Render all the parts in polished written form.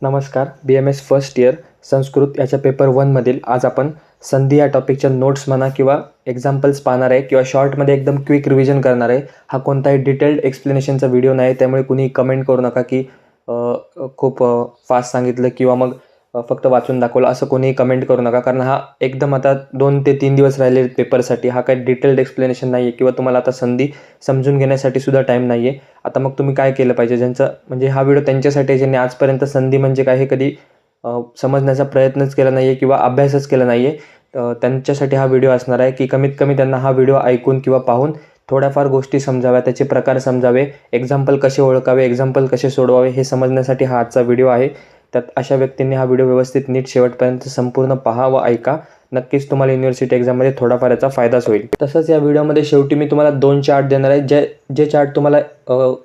नमस्कार. BMS first year Sanskrit याच्या paper 1मधील आज आपण संधी या टॉपिकच्या नोट्स म्हणा किंवा एक्झाम्पल्स पाहणार आहे किंवा शॉर्टमध्ये एकदम क्विक रिव्हिजन करणार आहे. हा कोणताही डिटेल्ड एक्सप्लेनेशनचा व्हिडिओ नाही, त्यामुळे कुणी कमेंट करू नका की खूप फास्ट सांगितलं किंवा मग फक्त वाचून दाखवलं, असं कोणीही कमेंट करू नका. कारण हा एकदम आता 2 ते 3 दिवस राहिले पेपरसाठी. हा काही डिटेल्ड एक्सप्लेनेशन नाही आहे किंवा तुम्हाला आता संधी समजून घेण्यासाठी सुद्धा टाईम नाही आहे. आता मग तुम्ही काय केलं पाहिजे, ज्यांचं म्हणजे हा व्हिडिओ त्यांच्यासाठी आहे ज्यांनी आजपर्यंत संधी म्हणजे काय हे कधी समजण्याचा प्रयत्नच केला नाही आहे किंवा अभ्यासच केला नाही आहे, त्यांच्यासाठी हा व्हिडिओ असणार आहे की कमीत कमी त्यांना हा व्हिडिओ ऐकून किंवा पाहून थोड्याफार गोष्टी समजाव्या, त्याचे प्रकार समजावे, एक्झाम्पल कसे ओळखावे, एक्झाम्पल कसे सोडवावे हे समजण्यासाठी हा आजचा व्हिडिओ आहे. त्यात अशा व्यक्तींनी हा व्हिडिओ व्यवस्थित नीट शेवटपर्यंत संपूर्ण पहा व ऐका. नक्कीच तुम्हाला युनिव्हर्सिटी एक्झाममध्ये थोडाफार याचा फायदाच होईल. तसंच या व्हिडिओमध्ये शेवटी मी तुम्हाला 2 चार्ट देणार आहे, जे चार्ट तुम्हाला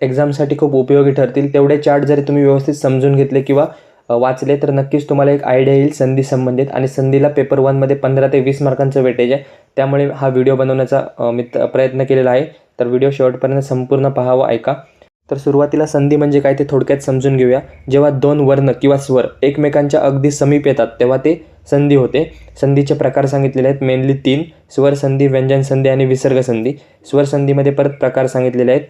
एक्झामसाठी खूप उपयोगी ठरतील. तेवढे चार्ट जरी तुम्ही व्यवस्थित समजून घेतले किंवा वाचले तर नक्कीच तुम्हाला एक आयडिया येईल संधी संबंधित. आणि संधीला पेपर 1मध्ये 15 ते 20 मार्कांचं वेटेज आहे, त्यामुळे हा व्हिडिओ बनवण्याचा मी प्रयत्न केलेला आहे. तर व्हिडिओ शेवटपर्यंत संपूर्ण पहा व ऐका. तर सुरुवातीला संधी म्हणजे काय ते थोडक्यात समजून घेऊया. जेव्हा 2 वर्ण किंवा स्वर एकमेकांच्या अगदी समीप येतात तेव्हा ते संधी होते. संधीचे प्रकार सांगितलेले आहेत मेनली 3: स्वर संधी, व्यंजन संधी आणि विसर्ग संधी. स्वर संधीमध्ये परत प्रकार सांगितलेले आहेत: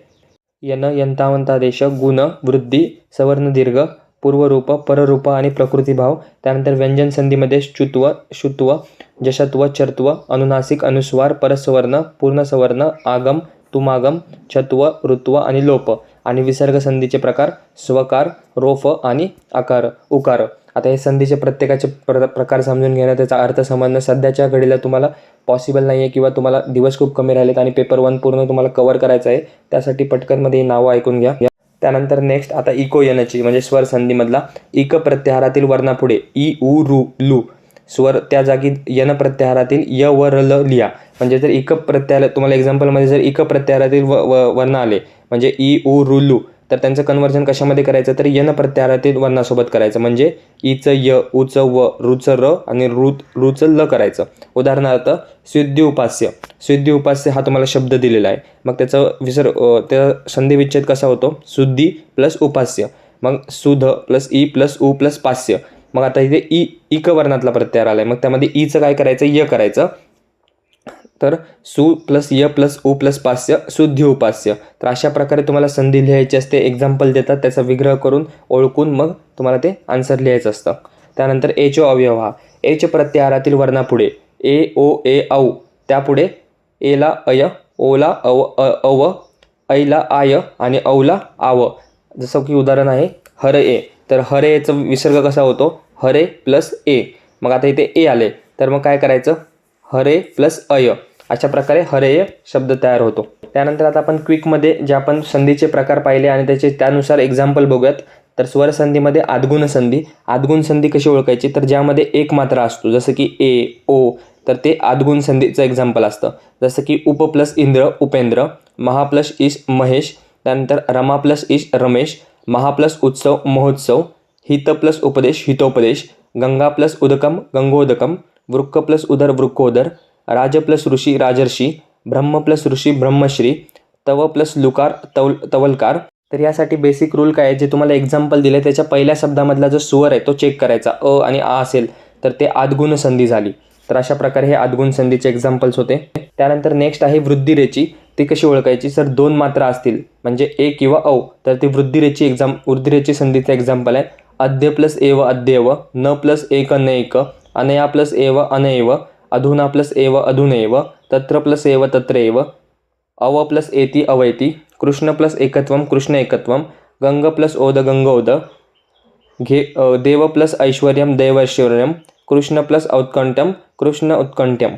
यन, यंतावंतादेश, गुण, वृद्धी, सवर्ण दीर्घ, पूर्वरूप, पररूप आणि प्रकृतिभाव. त्यानंतर व्यंजन संधीमध्ये च्युत्व, शुत्व, जशत्व, चर्त्व, अनुनासिक, अनुस्वार, परस्वर्ण, पूर्णसवर्ण, आगम, तुमागम, छत्व, ऋत्व आणि लोप. आणि विसर्ग संधीचे प्रकार स्वकार, रोफ आणि आकार, उकार. आता हे संधीचे प्रत्येकाचे प्रकार समजून घेणं, त्याचा अर्थ समजणं सध्याच्या घडीला तुम्हाला पॉसिबल नाही आहे किंवा तुम्हाला दिवस खूप कमी राहिलेत आणि पेपर 1 पूर्ण तुम्हाला कव्हर करायचं आहे. त्यासाठी पटकनमध्ये ही नावं ऐकून घ्या. त्यानंतर नेक्स्ट आता इको यनची म्हणजे स्वर संधीमधला इक प्रत्याहारातील वर्णापुढे इ, उ, रु, लू स्वर त्या जागी यन प्रत्याहारातील य व र ल लिहा. म्हणजे जर इक प्रत्याहार तुम्हाला एक्झाम्पलमध्ये जर इक प्रत्याहारातील वर्ण आले म्हणजे इ, उ, रु, लू, तर त्यांचं कन्व्हर्जन कशामध्ये करायचं तर यन प्रत्याहारातील वर्णासोबत करायचं. म्हणजे इचं य, उचं व, रुचं र आणि रुचं ल करायचं. उदाहरणार्थ स्युद्धी उपास्य. स्युद्धी उपास्य हा तुम्हाला शब्द दिलेला आहे, मग त्याचा त्या संधी विच्छेद कसा होतो शुद्धी प्लस उपास्य. मग सुध प्लस ई प्लस उ प्लस पास्य. मग आता इथे इक वर्णातला प्रत्याहार आलाय, मग त्यामध्ये ईचं काय करायचं य करायचं. तर सु प्लस य प्लस उ प्लस पास्य शुद्धी उपास्य. तर अशा प्रकारे तुम्हाला संधी लिहायची असते. एक्झाम्पल देतात, त्याचा विग्रह करून ओळखून मग तुम्हाला ते आन्सर लिहायचं असतं. त्यानंतर एचो अवयव हा एच प्रत्याहारातील वर्णापुढे ए, ओ, ए, औ, त्यापुढे एला अय, ओला अव, ऐला आय आणि औला आव. जसं की उदाहरण आहे हर ए. तर हर एचा विसर्ग कसा होतो हरे प्लस ए. मग आता इथे ए आले तर मग काय करायचं हरे प्लस अय. अशा प्रकारे हरेय शब्द तयार होतो. त्यानंतर आता आपण क्विकमध्ये जे आपण संधीचे प्रकार पाहिले आणि त्यानुसार एक्झाम्पल बघूयात. तर स्वर संधीमध्ये आद्गुण संधी. आद्गुण संधी कशी ओळखायची तर ज्यामध्ये एक मात्रा असतो, जसं की ए, ओ, तर ते आद्गुण संधीचं एक्झाम्पल असतं. जसं की उप प्लस इंद्र उपेंद्र, महा प्लस ईश महेश, त्यानंतर रमा प्लस ईश रमेश, महा प्लस उत्सव महोत्सव, हित प्लस उपदेश हितोपदेश, गंगा प्लस उदकम गंगोदकम, वृक्क प्लस उदर वृक्कोदर, राज प्लस ऋषी राजर्षी, ब्रह्म प्लस ऋषी ब्रह्मश्री, तव प्लस लुकार तवलकार. तर यासाठी बेसिक रूल काय आहे, जे तुम्हाला एक्झाम्पल दिले त्याच्या पहिल्या शब्दामधला जो स्वर आहे तो चेक करायचा. अ आणि आ असेल तर ते आद्गुण संधी झाली. तर अशा प्रकारे हे आद्गुण संधीचे एक्झाम्पल्स होते. त्यानंतर नेक्स्ट आहे वृद्धिरेची. ती कशी ओळखायची सर 2 मात्रा असतील म्हणजे ए किंवा औ तर ती वृद्धिरेची संधीचं एक्झाम्पल आहे. अद्य प्लस एव अद्यव, न प्लस एक नैक, अनया प्लस एव अनैव, अधुना प्लस एव अधुनैव, तत्र प्लस एव तत्रैव, अव प्लस एति अवैति, कृष्ण प्लस एकत्वम कृष्ण एकत्वम, गंग प्लस ओद गंगोद, देव प्लस ऐश्वर्यम दैवैश्वर्यम, कृष्ण प्लस औत्कंठ्यम कृष्ण उत्कंठ्यम.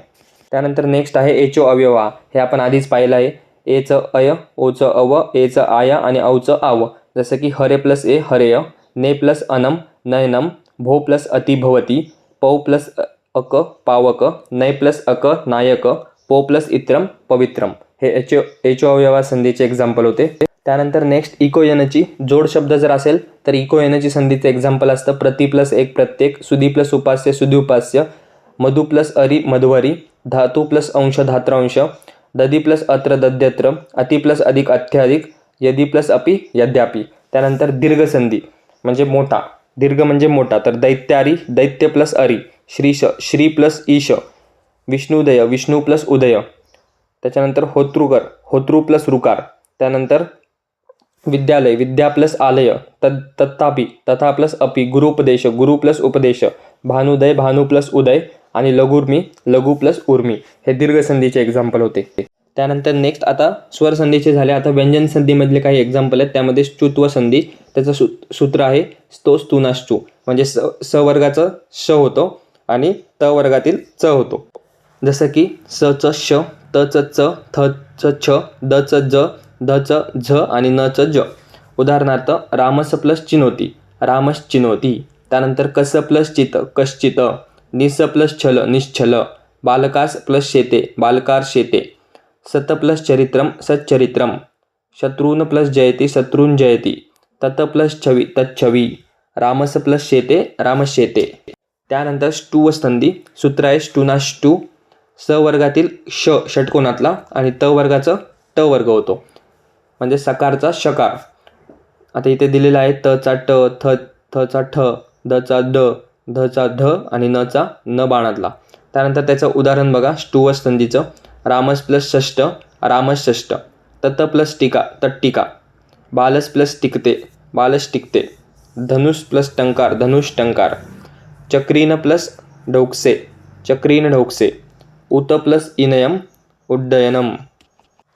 त्यानंतर नेक्स्ट आहे एचो अवयवा. हे आपण आधीच पाहिलं आहे. एचं अय, ओचं अव, एचं आय आणि औचं आव. जसं की हरे प्लस ए हरेय, ने प्लस अनम नयनम, भो प्लस अति भवती, पौ प्लस अक पावक, नय प्लस अक नायक, पो प्लस इत्रम पवित्रम. हे एचो अवयवा संधीचे एक्झाम्पल होते. त्यानंतर नेक्स्ट इको यनची. जोड शब्द जर असेल तर इको यनची संधीचे एक्झाम्पल असतं प्रति प्लस एक प्रत्येक, सुधी प्लस उपास्य सुधी उपास्य, मधु प्लस अरी मधुवरी, धातू प्लस अंश धात्रांश, दधी प्लस अत्र दध्यत्र, अति प्लस अधिक अत्याधिक, यदि प्लस अपि यद्यापि. त्यानंतर दीर्घ संधी म्हणजे मोठा. दीर्घ म्हणजे मोठा, तर दैत्यारी दैत्य प्लस अरी, श्रीश श्री प्लस ईश, विष्णुदय विष्णू प्लस उदय, त्याच्यानंतर होतृकर होतृ प्लस ऋकार, त्यानंतर विद्यालय विद्या प्लस आलय, तथापि तथा प्लस अपि, गुरुपदेश गुरु प्लस उपदेश, भानुदय भानु प्लस उदय आणि लघुर्मी लघु प्लस उर्मी, हे दीर्घ संधीचे एक्झाम्पल होते. त्यानंतर नेक्स्ट आता स्वर संधीचे झाले. आता व्यंजन संधीमधले काही एक्झाम्पल आहेत. त्यामध्ये स्तुत्व संधी, त्याचं सूत्र आहे स्तो स्तुनाश्चू, म्हणजे स वर्गाचं श होतो आणि त वर्गातील च होतो. जसं की स च श, त च च, थ च छ, द च ज, ध च झ आणि न च ज. उदाहरणार्थ रामस प्लस चिनोती, रामस चिनोती. त्यानंतर कस प्लस चित, कश्चित. निस प्लस छल, निश्छल. बालकास प्लस शेते, बालकार शेते. सत प्लस चरित्रम, सच्चरित्रम. शत्रून प्लस जयती, शत्रून जयती. तत प्लस छवी, तच्छवी. रामस प्लस शेते, रामशेते. त्यानंतर स्टुव संधी, सूत्र आहे स्टुनाष्टू. स वर्गातील श षटकोनातला आणि त वर्गाचं ट वर्ग होतो, म्हणजे सकारचा शकार. आता इथे दिलेला आहे त चा ट, थ चा ठ, द चा ड, ध चा ढ आणि न चा न बाणातला. त्यानंतर त्याचं उदाहरण बघा स्टुव संधीचं. रामस प्लस षष्ट, रामस षष्ट. तत प्लस टीका, तट्टिका. बालस प्लस टिकते, बालस टिकते. धनुष प्लस टंकार, धनुष टंकार. चक्रीन प्लस ढोकसे, चक्रीन ढोकसे. उत प्लस इनयम, उड्डयनम.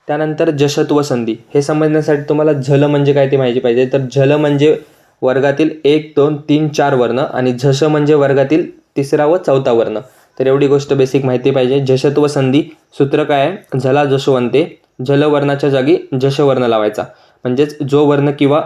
त्यानंतर जशत्व संधी, हे समजण्यासाठी तुम्हाला झल म्हणजे काय ते माहिती पाहिजे. तर झल म्हणजे वर्गातील 1 2 3 4 वर्ण आणि झश म्हणजे वर्गातील 3रा व 4था वर्ण. तर एवढी गोष्ट बेसिक माहिती पाहिजे. जशत्व संधी सूत्र काय आहे, झला जशवंते. झल वर्णाच्या जागी जश वर्ण लावायचा, म्हणजेच जो वर्ण किंवा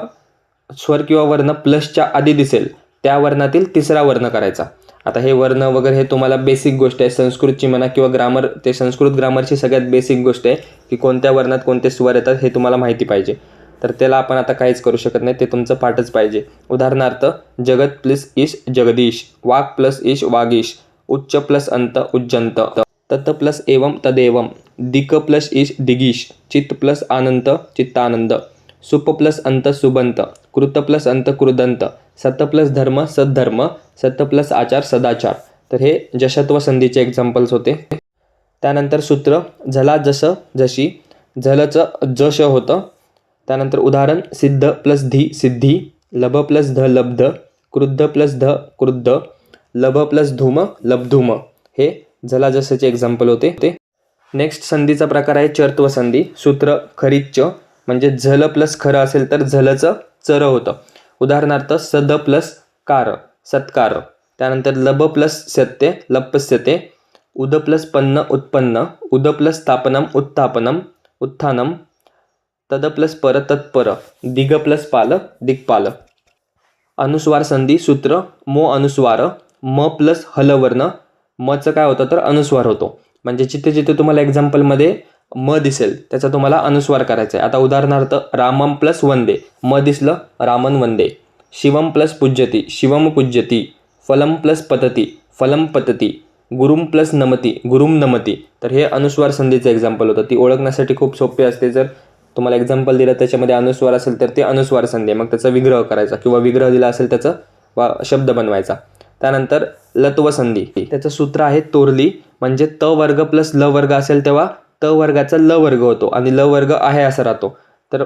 स्वर किंवा वर्ण प्लसच्या आधी दिसेल त्या वर्णातील 3रा वर्ण करायचा. आता हे वर्ण वगैरे हे तुम्हाला बेसिक गोष्ट आहे, संस्कृतची म्हणा किंवा ग्रामर, ते संस्कृत ग्रामरची सगळ्यात बेसिक गोष्ट आहे की कोणत्या वर्णात कोणते स्वर येतात हे तुम्हाला माहिती पाहिजे. तर त्याला आपण आता काहीच करू शकत नाही, ते तुमचं पाठच पाहिजे. उदाहरणार्थ जगत प्लस ईश, जगदीश. वाक प्लस ईश, वागीश. उच्च प्लस अंत, उज्जंत. तत प्लस एवम, तदेवम. दिक प्लस ईश, दिगीश. चित्त प्लस आनंत, चित्तानंद. सुप प्लस अंत, सुबंत. कृत प्लस अंत, कृदंत. सत प्लस धर्म, सद्धर्म. सत प्लस आचार, सदाचार. तर हे जशत्व संधीचे एक्झाम्पल्स होते. त्यानंतर सूत्र झला जस, जशी. झलचं जश होतं. त्यानंतर उदाहरण सिद्ध प्लस धी, सिद्धी. लभ प्लस ध, लब्ध. क्रुद्ध प्लस ध, क्रुद्ध. लभ प्लस धूम, लब्धूम. हे झला जसचे एक्झाम्पल होते. नेक्स्ट संधीचा प्रकार आहे चर्त्व संधी. सूत्र खरीच, म्हणजे झल प्लस खरं असेल तर झलचं चर होतं. उदाहरणार्थ सद प्लस कार, सत्कार. त्यानंतर लब प्लस सत्य, लप्स्यते. उद प्लस पन्न, उत्पन्न. उद प्लस स्थापनम, उत्थापनम, उत्थानम. तद प्लस पर, तत्पर. दिग प्लस पाल, दिक्पाल. अनुस्वार संधी सूत्र मो अनुस्वार. म प्लस हलवर्ण. मचं काय होतं तर अनुस्वार होतो, म्हणजे जिथे जिथे तुम्हाला एक्झाम्पलमध्ये म दिसेल त्याचा तुम्हाला अनुस्वार करायचा आहे. आता उदाहरणार्थ रामम प्लस वंदे, म दिसलं रामन वंदे. शिवम प्लस पूज्यती, शिवम पूज्यती. फलम प्लस पतती, फलम पतती. गुरुम प्लस नमती, गुरुम नमती. तर हे अनुस्वार संधीचं एक्झाम्पल होतं. ती ओळखण्यासाठी खूप सोपी असते. जर तुम्हाला एक्झाम्पल दिलं त्याच्यामध्ये अनुस्वार असेल तर ते अनुस्वार संधी आहे, मग त्याचा विग्रह करायचा, किंवा विग्रह दिला असेल त्याचा शब्द बनवायचा. त्यानंतर लत्व संधी, त्याचं सूत्र आहे तोरली, म्हणजे त वर्ग प्लस ल वर्ग असेल तेव्हा त वर्गाचा ल वर्ग होतो आणि ल वर्ग आहे असं राहतो. तर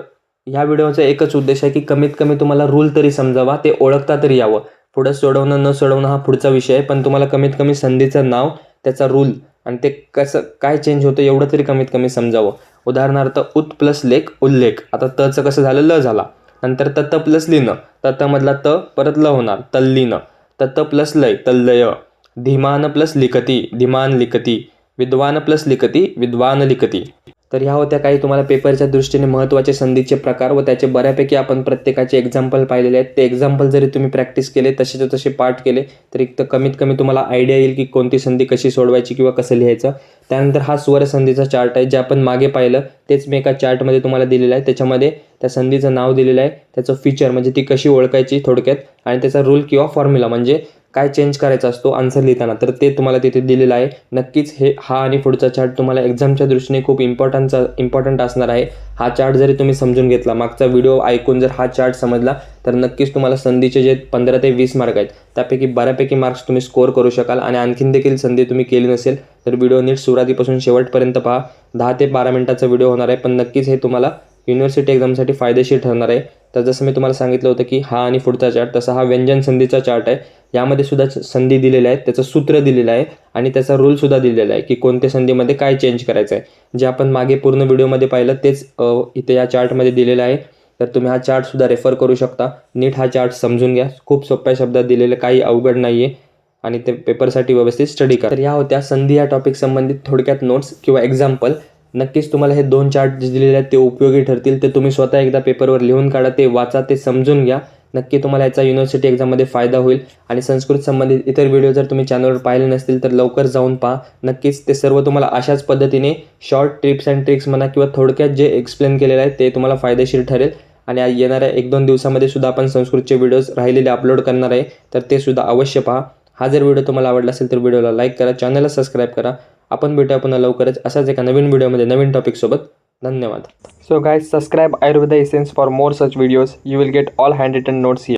ह्या व्हिडिओचा एकच उद्देश आहे की कमीत कमी तुम्हाला रूल तरी समजावा, ते ओळखता तरी यावं. पुढं सोडवणं न सोडवणं हा पुढचा विषय आहे, पण तुम्हाला कमीत कमी संधीचं नाव, त्याचा रूल आणि ते कसं काय चेंज होतं एवढं तरी कमीत कमी समजावं. उदाहरणार्थ उत प्लस लेख, उल्लेख. आता तचं कसं झालं, ल झाला. नंतर तत प्लस लिन, ततमधला त परत ल होणार, तल्लीन. तत प्लस लय, तल्लय. धीमान प्लस लिखती, धीमान लिखती. विद्वान प्लस लिखती, विद्वान लिखती. तर ह्या होत्या काही तुम्हाला पेपरच्या दृष्टीने महत्त्वाचे संधीचे प्रकार, व त्याचे बऱ्यापैकी आपण प्रत्येकाचे एक्झाम्पल पाहिलेले आहेत. ते एक्झाम्पल जरी तुम्ही प्रॅक्टिस केले, तसेच्या तसे पाठ केले तरी कमीत कमी तुम्हाला आयडिया येईल की कोणती संधी कशी सोडवायची किंवा कसं लिहायचं. त्यानंतर हा स्वर संधीचा चार्ट आहे, जे आपण मागे पाहिलं तेच मी एका चार्टमध्ये तुम्हाला दिलेलं आहे. त्याच्यामध्ये त्या संधीचं नाव दिलेलं आहे, त्याचं फीचर म्हणजे ती कशी ओळखायची थोडक्यात, आणि त्याचा रूल किंवा फॉर्म्युला म्हणजे काय चेंज करायचा असतो आन्सर लिहिताना, तर ते तुम्हाला तिथे दिलेलं आहे. नक्कीच हा आणि पुढचा चार्ट तुम्हाला एक्झामच्या दृष्टीने खूप इम्पॉर्टंट असणार आहे. हा चार्ट जरी तुम्ही समजून घेतला, मागचा व्हिडिओ ऐकून जर हा चार्ट समजला, तर नक्कीच तुम्हाला संधीचे जे 15 ते 20 मार्क आहेत त्यापैकी बऱ्यापैकी मार्क्स तुम्ही स्कोअर करू शकाल. आणि आणखीन देखील संधी तुम्ही केली नसेल तर व्हिडिओ नीट सुरुवातीपासून शेवटपर्यंत पहा. 10 ते 12 मिनिटाचा व्हिडिओ होणार आहे, पण नक्कीच हे तुम्हाला युनिव्हर्सिटी एक्झामसाठी फायदेशीर ठरणार आहे. तर जसं मी तुम्हाला सांगितलं होतं की हा आणि पुढचा चार्ट, तसा हा व्यंजन संधीचा चार्ट आहे. यामध्ये सुद्धा संधी दिलेल्या आहेत, त्याचं सूत्र दिलेलं आहे आणि त्याचा रूलसुद्धा दिलेला आहे की कोणत्या संधीमध्ये काय चेंज करायचं आहे. जे आपण मागे पूर्ण व्हिडिओमध्ये पाहिलं तेच इथे या चार्टमध्ये दिलेलं आहे. तर तुम्ही हा चार्टसुद्धा रेफर करू शकता. नीट हा चार्ट समजून घ्या. खूप सोप्या शब्दात दिलेलं, काही अवघड नाही आहे आणि ते पेपरसाठी व्यवस्थित स्टडी करा. तर या होत्या संधी या टॉपिक संबंधित थोडक्यात नोट्स किंवा एक्झाम्पल. नक्कीच तुम्हाला हे 2 चार्ट जे दिलेले आहेत ते उपयोगी ठरतील. ते तुम्ही स्वतः एकदा पेपरवर लिहून काढा, ते वाचा, ते समजून घ्या. नक्की तुम्हाला याचा युनिव्हर्सिटी एक्झाममध्ये फायदा होईल. आणि संस्कृत संबंधित इतर व्हिडिओ जर तुम्ही चॅनलवर पाहिले नसतील तर लवकर जाऊन पहा. नक्कीच ते सर्व तुम्हाला अशाच पद्धतीने शॉर्ट टिप्स अँड ट्रिक्स म्हणा किंवा थोडक्यात जे एक्सप्लेन केलेलं आहे ते तुम्हाला फायदेशीर ठरेल. आणि येणाऱ्या 1-2 दिवसामध्ये सुद्धा आपण संस्कृतचे व्हिडिओज राहिलेले अपलोड करणार आहे, तर ते सुद्धा अवश्य पहा. हा जर व्हिडिओ तुम्हाला आवडला असेल तर व्हिडिओला लाईक करा, चॅनलला सबस्क्राईब करा. आपण भेटूया पुन्हा लवकरच अशाच एका नवीन व्हिडिओमध्ये नवीन टॉपिकसोबत. धन्यवाद. So guys, subscribe Ayurveda Essence for more such videos. You will get all handwritten notes here.